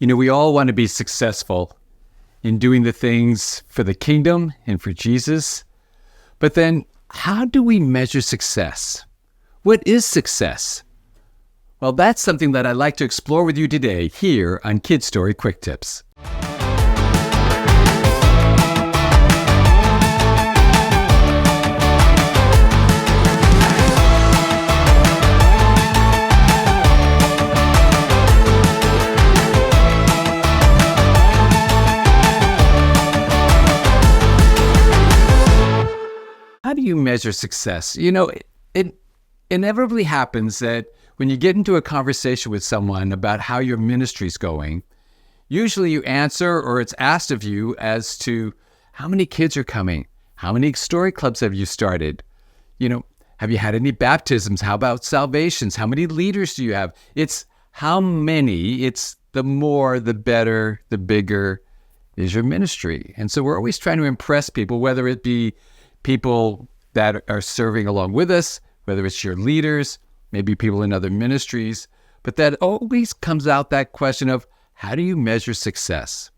We all want to be successful in doing the things for the kingdom and for Jesus. But then, how do we measure success? What is success? Well, that's something that I'd like to explore with you today here on Kid Story Quick Tips. How do you measure success? It inevitably happens that when you get into a conversation with someone about how your ministry's going, usually you answer or it's asked of you as to how many kids are coming, how many story clubs have you started, have you had any baptisms, how about salvations, how many leaders do you have? It's how many, it's the more, the better, the bigger is your ministry. And so we're always trying to impress people, whether it be people that are serving along with us, whether it's your leaders, maybe people in other ministries, but that always comes out that question of, how do you measure success?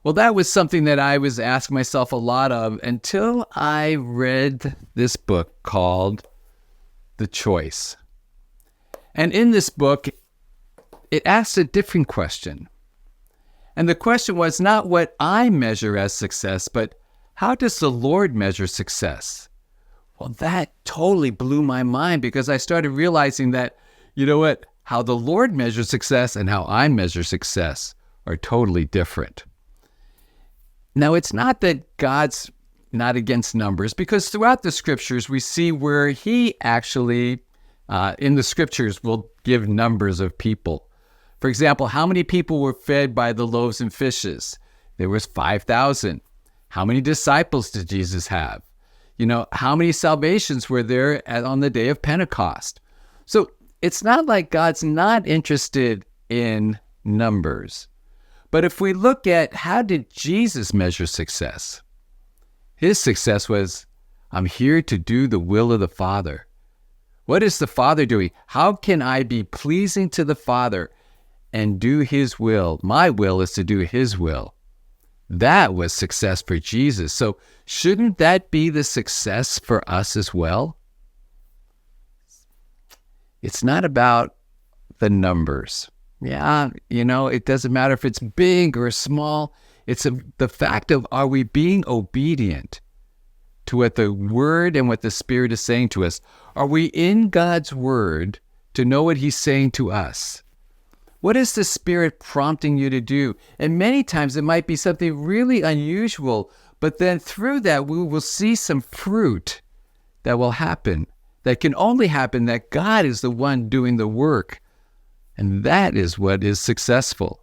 Well, that was something that I was asking myself a lot of until I read this book called The Choice. And in this book, it asks a different question. And the question was not what I measure as success, but how does the Lord measure success? Well, that totally blew my mind because I started realizing that, how the Lord measures success and how I measure success are totally different. Now, it's not that God's not against numbers, because throughout the scriptures, we see where he actually, in the scriptures, will give numbers of people. For example, how many people were fed by the loaves and fishes? There was 5,000. How many disciples did Jesus have? How many salvations were there on the day of Pentecost? So it's not like God's not interested in numbers. But if we look at how did Jesus measure success? His success was, I'm here to do the will of the Father. What is the Father doing? How can I be pleasing to the Father and do his will? My will is to do his will. That was success for Jesus. So shouldn't that be the success for us as well? It's not about the numbers. Yeah, it doesn't matter if it's big or small. It's the fact of, are we being obedient to what the Word and what the Spirit is saying to us? Are we in God's Word to know what he's saying to us? What is the Spirit prompting you to do? And many times it might be something really unusual, but then through that we will see some fruit that will happen, that can only happen that God is the one doing the work. And that is what is successful.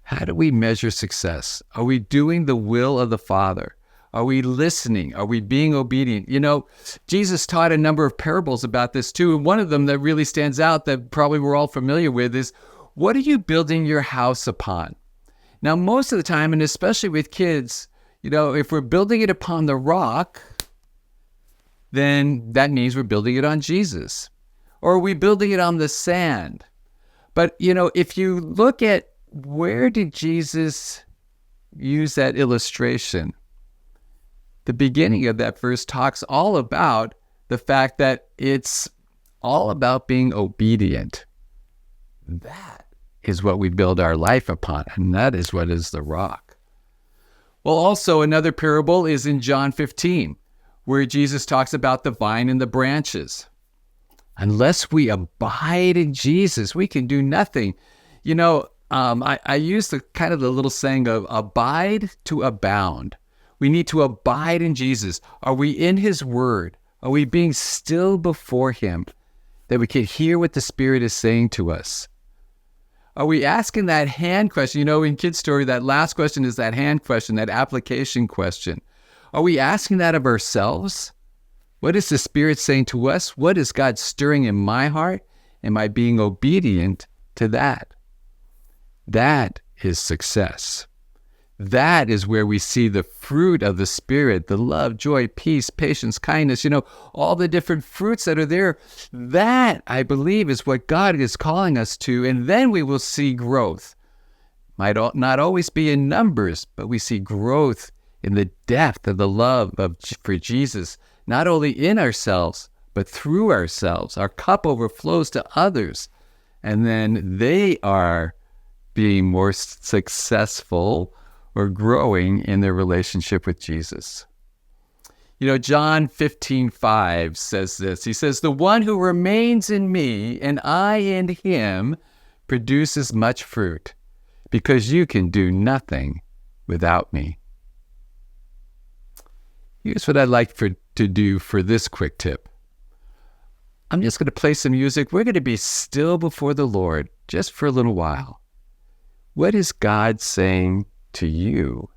How do we measure success? Are we doing the will of the Father? Are we listening? Are we being obedient? Jesus taught a number of parables about this too. And one of them that really stands out that probably we're all familiar with is, what are you building your house upon? Now, most of the time, and especially with kids, if we're building it upon the rock, then that means we're building it on Jesus. Or are we building it on the sand? But, if you look at where did Jesus use that illustration? The beginning of that verse talks all about the fact that it's all about being obedient. That is what we build our life upon, and that is what is the rock. Well, also another parable is in John 15, where Jesus talks about the vine and the branches. Unless we abide in Jesus, we can do nothing. I use the little saying of abide to abound. We need to abide in Jesus. Are we in his word? Are we being still before him that we can hear what the Spirit is saying to us? Are we asking that hand question? In Kid Story, that last question is that hand question, that application question. Are we asking that of ourselves? What is the Spirit saying to us? What is God stirring in my heart? Am I being obedient to that? That is success. That is where we see the fruit of the Spirit, the love, joy, peace, patience, kindness, all the different fruits that are there. That, I believe, is what God is calling us to. And then we will see growth. Might not always be in numbers, but we see growth in the depth of the love for Jesus, not only in ourselves, but through ourselves. Our cup overflows to others, and then they are being more successful or growing in their relationship with Jesus. John 15:5 says this. He says, "The one who remains in me and I in him produces much fruit, because you can do nothing without me." Here's what I'd like to do for this quick tip. I'm just going to play some music. We're going to be still before the Lord just for a little while. What is God saying to you?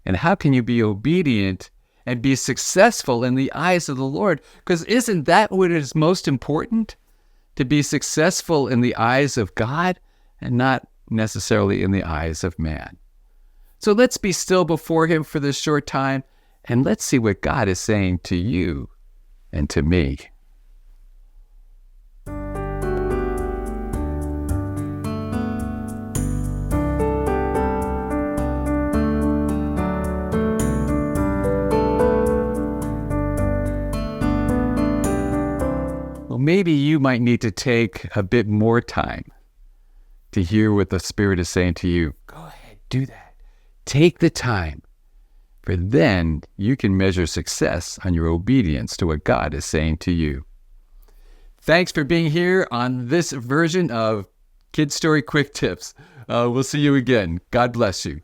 And how can you be obedient and be successful in the eyes of the Lord? Because isn't that what is most important? To be successful in the eyes of God and not necessarily in the eyes of man. So let's be still before him for this short time, and let's see what God is saying to you and to me. Well, maybe you might need to take a bit more time to hear what the Spirit is saying to you. Go ahead, do that. Take the time, for then you can measure success on your obedience to what God is saying to you. Thanks for being here on this version of Kid Story Quick Tips. We'll see you again. God bless you.